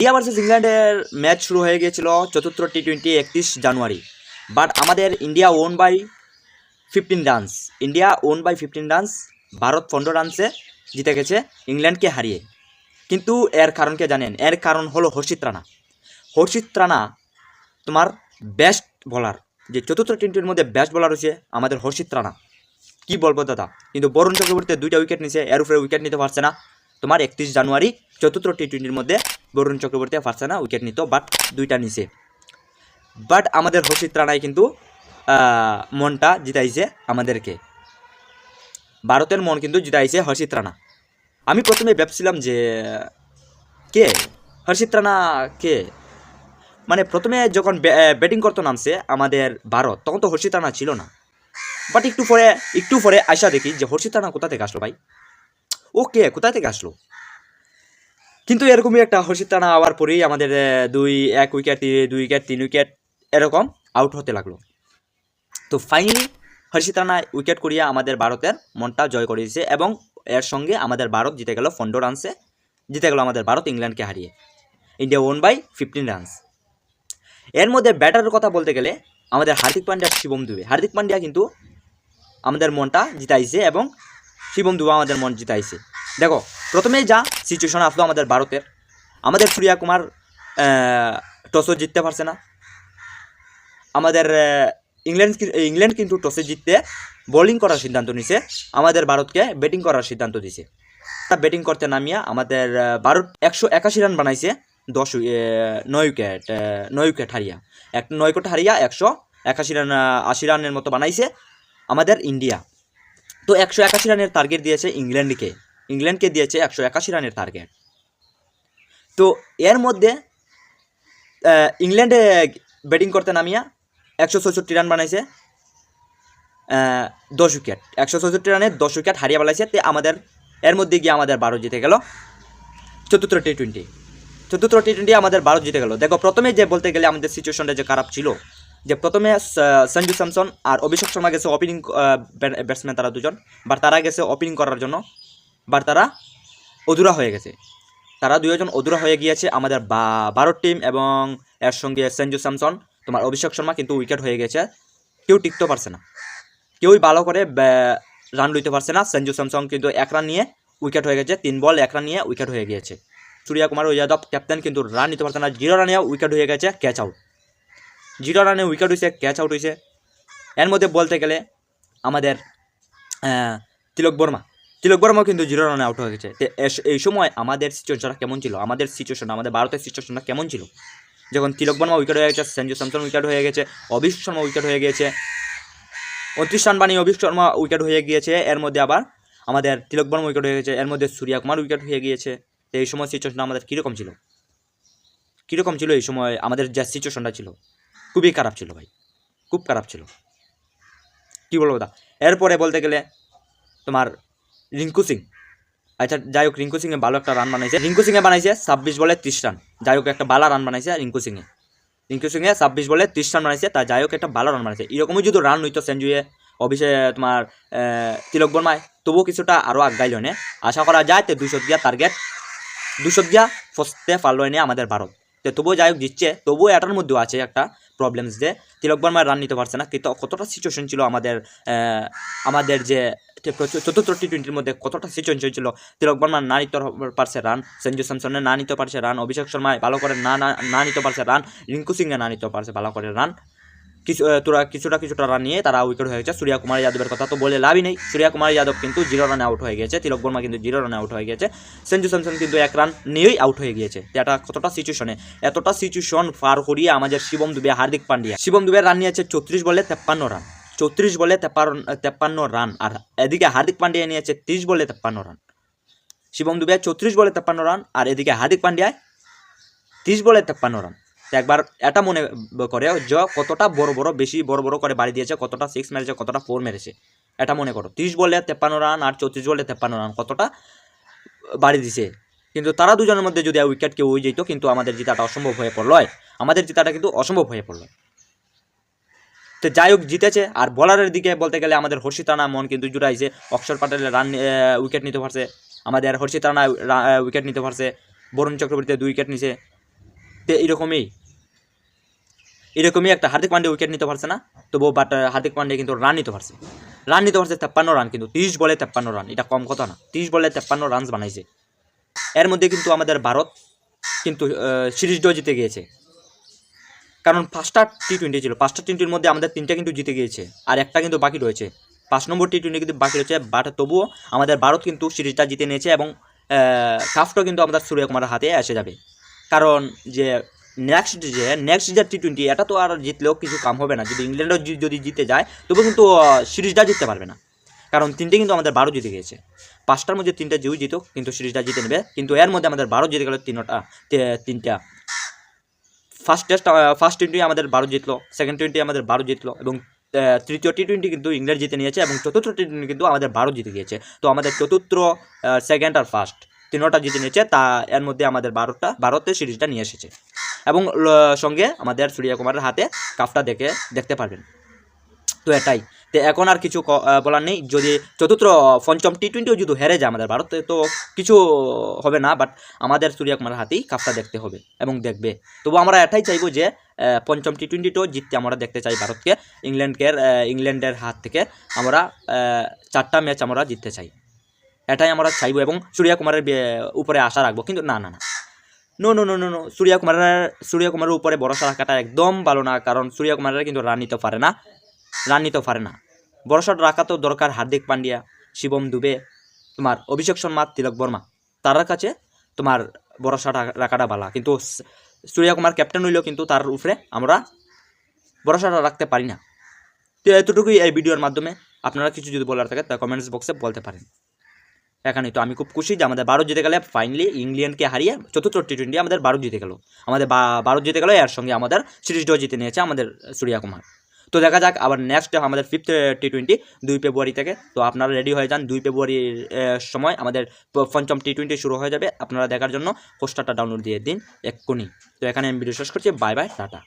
India versus ইংল্যান্ডের match শুরু হয়ে গিয়েছিল চতুর্থ টি-20 31 জানুয়ারি। বাট আমাদের India won by 15 runs. India won by 15 runs. ভারত 15 রানসে জিতে গেছে ইংল্যান্ডকে হারিয়ে। কিন্তু এর কারণ কে জানেন? এর কারণ হলো হর্ষিত রানা। হর্ষিত রানা তোমার বেস্ট বোলার, যে চতুর্থ টি-20-র মধ্যে বেস্ট বোলার হচ্ছে আমাদের হর্ষিত রানা। কি বলবো দাদা, কিন্তু বরুণ চক্রবর্তী 2টা উইকেট নিছে, এর উপরে উইকেট নিতে পারছে না। তোমার 31 জানুয়ারি চতুর্থ টি-20-র মধ্যে বরুণ চক্রবর্তী পারছে না উইকেট নিত, বাট 2টা নিছে। বাট আমাদের হর্ষিত রানাই কিন্তু মনটা জিতাইছে আমাদেরকে, ভারতের মন কিন্তু জিতাইছে হর্ষিত রানা। আমি প্রথমে ভাবছিলাম যে কে হর্ষিত রানা কে, মানে প্রথমে যখন ব্যাটিং করতে নামছে আমাদের ভারত, তখন তো হর্ষিত রানা ছিল না। বাট একটু পরে আশা দেখি যে হর্ষিত রানা কোথা থেকে আসলো ভাই, ওকে কোথা থেকে আসলো। কিন্তু এরকমই একটা হর্ষিত রানা আবার পরেই আমাদের 1 উইকেট 2 উইকেট 3 উইকেট এরকম আউট হতে লাগলো। তো ফাইনালি হর্ষিত রানা উইকেট করিয়া আমাদের ভারতের মনটা জয় করে দিয়েছে, এবং এর সঙ্গে আমাদের ভারত জিতে গেল 15 রানসে, জিতে গেল আমাদের ভারত ইংল্যান্ডকে হারিয়ে। India won by 15 runs. এর মধ্যে ব্যাটারের কথা বলতে গেলে আমাদের হার্দিক পান্ডিয়া, শিবম দুবে। হার্দিক পান্ডিয়া কিন্তু আমাদের মনটা জিতাইছে এবং শিবম দুবে আমাদের মন জিতাইছে। দেখো প্রথমেই যা সিচুয়েশন আসলো আমাদের ভারতের, আমাদের সূর্যা কুমার টসও জিততে পারছে না। আমাদের ইংল্যান্ড কিন্তু টসে জিততে বোলিং করার সিদ্ধান্ত নিছে, আমাদের ভারতকে ব্যাটিং করার সিদ্ধান্ত দিছে। ব্যাটিং করতে নামিয়া আমাদের ভারত 181 রান বানাইছে, 9 উইকেট হারিয়া 9 উইকেট হারিয়া 181 রান 80 রানের মতো বানাইছে আমাদের ইন্ডিয়া। তো 181 রানের টার্গেট দিয়েছে ইংল্যান্ডকে দিয়েছে 181 রানের টার্গেট। তো এর মধ্যে ইংল্যান্ডে ব্যাটিং করতে নামিয়া 164 রান বানাইছে, 10 উইকেট 164 রানে 10 উইকেট হারিয়ে বানাইছে। তে আমাদের এর মধ্যে গিয়ে আমাদের ভারত জিতে গেল চতুর্থ টি-20 আমাদের ভারত জিতে গেল। দেখো প্রথমে যে বলতে গেলে আমাদের সিচুয়েশনটা যে খারাপ ছিল, যে প্রথমে সঞ্জু স্যামসন আর অভিষেক শর্মা গেছে ওপেনিং ব্যাটসম্যান, তারা দুজন, বাট তারা গেছে ওপেনিং করার জন্য, বাট তারা অধুরা হয়ে গেছে। তারা দুজন অধুরা হয়ে গিয়েছে আমাদের ভারত টিম, এবং এর সঙ্গে সঞ্জু স্যামসন, তোমার অভিষেক শর্মা কিন্তু উইকেট হয়ে গেছে, কেউ টিকতে পারছে না, কেউই ভালো করে রান লইতে পারছে না। সঞ্জু স্যামসন কিন্তু 1 রান নিয়ে উইকেট হয়ে গেছে, 3 বল 1 রান নিয়ে উইকেট হয়ে গিয়েছে। সূর্যা কুমার যাদব ক্যাপ্টেন কিন্তু রান নিতে পারছে না, 0 রানে উইকেট হয়ে গেছে, ক্যাচ আউট। 0 রানে উইকেট হয়েছে, ক্যাচ আউট হয়েছে। এর মধ্যে বলতে গেলে আমাদের তিলক বর্মাও কিন্তু 0 রানে আউট হয়ে গেছে। এই সময় আমাদের সিচুয়েশনটা কেমন ছিল, আমাদের ভারতের সিচুয়েশনটা কেমন ছিল, যখন তিলক বর্মা উইকেট হয়ে গেছে, সঞ্জু স্যামসন উইকেট হয়ে গেছে, অভিষেক শর্মা উইকেট হয়ে গিয়েছে, 29 রান বানিয়ে অভিষেক শর্মা উইকেট হয়ে গিয়েছে। এর মধ্যে আবার আমাদের তিলক বর্মা উইকেট হয়ে গেছে, এর মধ্যে সূর্যা কুমার উইকেট হয়ে গিয়েছে। তো এই সময় সিচুয়েশনটা আমাদের কীরকম ছিল এই সময় আমাদের যে সিচুয়েশনটা ছিল, খুবই খারাপ ছিল ভাই, খুব খারাপ ছিল, কী বলবো দা। এরপরে বলতে গেলে তোমার রিঙ্কু সিং, আচ্ছা যাই হোক, রিঙ্কু সিংয়ে ভালো একটা রান বানাইছে, 26 বলে 30 রান, যাই হোক একটা ভালো রান বানাইছে রিঙ্কু সিংয়ে 26 বলে 30 রান বানাইছে, তা যাই হোক একটা ভালো রান বানাইছে। এরকমই যদি রান হইতো সেঞ্চুয়ে অভিষেক তোমার তিলক বর্মায়, তবুও কিছুটা আরও আগাইল নে, আশা করা যায়। তো 200 দিয়া টার্গেট, 200 দিয়া ফসতে পারলো নে আমাদের ভারত। তো তবুও যাই হোক জিতছে, তবুও এটার মধ্যেও আছে একটা প্রবলেমস, যে তিলক বর্মায় রান নিতে পারছে না। কিন্তু কতটা সিচুয়েশন ছিল আমাদের যে চতুর্থ টি-20-র মধ্যে কতটা সিচুয়েশন ছিল, তিলক বর্মা না নিতে পারছে রান, সঞ্জু স্যামসনে না নিতে পারছে রান, অভিষেক শর্মা ভালো করে না নিতে পারছে রান, রিঙ্কু সিংয়ে না নিতে পারছে ভালো করে রান, কিছুটা রান নিয়ে তারা উইকেট হয়ে গেছে। সূর্যা কুমার যাদবের কথা তো বলে লাভই নেই, সূর্যা কুমার যাদব কিন্তু 0 রানে আউট হয়ে গিয়েছে, তিলক বর্মা কিন্তু 0 রানে আউট হয়ে গিয়েছে, সঞ্জু স্যামসন কিন্তু 1 রান নিয়েই আউট হয়ে গিয়েছে। এটা এতটা সিচুয়েশন পার করিয়ে আমাদের শিবম দুবে, হার্দিক পান্ডিয়া, শিবম দুবে রান নিয়েছে 34 বলে 53 রান, 34 বলে 53 রান, আর এদিকে হার্দিক পান্ডিয়া নিয়েছে 30 বলে 53 রান। শিবম দুবে 34 বলে 53 রান, আর এদিকে হার্দিক পান্ডিয়া 30 বলে 53 রান। একবার এটা মনে করে যে কতটা বেশি বড় করে বাড়ি দিয়েছে, কতটা 6 মেরেছে, কতটা 4 মেরেছে, এটা মনে করো। 30 বলে 53 রান আর 34 বলে 53 রান, কতটা বাড়ি দিছে। কিন্তু তারা দুজনের মধ্যে যদি উইকেট কেউ যেত, কিন্তু আমাদের জেতাটা অসম্ভব হয়ে পড়লো, তো যাই হোক জিতেছে। আর বলারের দিকে বলতে গেলে আমাদের হর্ষিত রানা মন কিন্তু জুড়াইছে, অক্ষর প্যাটেলের উইকেট নিতে পারছে, আমাদের হর্ষিত রানা উইকেট নিতে পারছে, বরুণ চক্রবর্তী 2 উইকেট নিছে, তো এরকমই একটা হার্দিক পান্ডে উইকেট নিতে পারছে না, তবুও বাট হার্দিক পান্ডে কিন্তু রান নিতে পারছে 53 রান, কিন্তু 30 বলে 53 রান, এটা কম কথা না। 30 বলে 53 রান বানাইছে। এর মধ্যে কিন্তু আমাদের ভারত কিন্তু সিরিজটাও জিতে গিয়েছে, কারণ 5টা টি-20 ছিল, 5টা টি-20-র মধ্যে আমাদের 3টা কিন্তু জিতে গিয়েছে, আর একটা কিন্তু বাকি রয়েছে। 5 নম্বর টি-20 কিন্তু বাকি রয়েছে, বাট তবুও আমাদের ভারত কিন্তু সিরিজটা জিতে নিয়েছে, এবং কাপটাও কিন্তু আমাদের সূর্যকুমারের হাতে এসে যাবে। কারণ যে নেক্সট যে টি-20, এটা তো আর জিতলেও কিছু কাম হবে না। যদি ইংল্যান্ডও যদি জিতে যায় তবু কিন্তু সিরিজটা জিততে পারবে না, কারণ 3টে কিন্তু আমাদের ভারত জিতে গিয়েছে। 5টার মধ্যে 3টা যেও জিতো কিন্তু সিরিজটা জিতে নেবে, কিন্তু এর মধ্যে আমাদের ভারত জিতে গেল 3টা। ফার্স্ট টি-20 আমাদের ভারত জিতলো, সেকেন্ড টি-20 আমাদের ভারত জিতলো, এবং তৃতীয় টি-20 কিন্তু ইংল্যান্ড জিতে নিয়েছে, এবং চতুর্থ টি-20 কিন্তু আমাদের ভারত জিতে গিয়েছে। তো আমাদের চতুর্থ, সেকেন্ড আর ফার্স্ট 3টা জিতে নিয়েছে, তা এর মধ্যে আমাদের ভারতের সিরিজটা নিয়ে এসেছে, এবং সঙ্গে আমাদের সূর্যকুমারের হাতে কাপটা দেখতে পারবেন। তো এটাই। তো এখন আর কিছু বলার নেই। যদি পঞ্চম টি-20ও যদি হেরে যায় আমাদের ভারতে, তো কিছু হবে না, বাট আমাদের সূর্যকুমারের হাতেই কাপটা দেখতে হবে এবং দেখবে। তবু আমরা এটাই চাইবো যে পঞ্চম টি-20টাও জিততে আমরা দেখতে চাই ভারতকে। ইংল্যান্ডের হাত থেকে আমরা 4টা ম্যাচ আমরা জিততে চাই, এটাই আমরা চাইবো, এবং সূর্যকুমারের উপরে আশা রাখবো। কিন্তু না, নো, সূর্যকুমারের উপরে ভরসা রাখাটা একদম ভালো না, কারণ সূর্যকুমারের কিন্তু রান নিতে পারে না। ভরসা রাখা তো দরকার হার্দিক পান্ডিয়া, শিবম দুবে, তোমার অভিষেক শর্মা, তিলক বর্মা, তার কাছে তোমার ভরসা রাখাটা ভালো। কিন্তু সূর্যকুমার ক্যাপ্টেন হইলেও কিন্তু তার উপরে আমরা ভরসাটা রাখতে পারি না। তো এতটুকুই এই ভিডিওর মাধ্যমে। আপনারা কিছু যদি বলার থাকে তা কমেন্টস বক্সে বলতে পারেন। এখানেই তো আমি খুব খুশি যে আমাদের ভারত জিতে গেলে, ফাইনালি ইংল্যান্ডকে হারিয়ে চতুর্থ টি-20 আমাদের ভারত জিতে গেল। ভারত জিতে গেল, এর সঙ্গে আমাদের সিরিজটাও জিতে নিয়েছে আমাদের সূর্যকুমার। তো দেখা যাক আবার নেক্সট আমাদের 5th টি-20 2 ফেব্রুয়ারি থেকে। তো আপনারা রেডি হয়ে যান, 2 ফেব্রুয়ারির সময় আমাদের পঞ্চম টি-20 শুরু হয়ে যাবে। আপনারা দেখার জন্য পোস্টারটা ডাউনলোড দিয়ে দিন এক্ষুনি। তো এখানে আমি ভিডিও শেষ করছি। Bye bye, tata.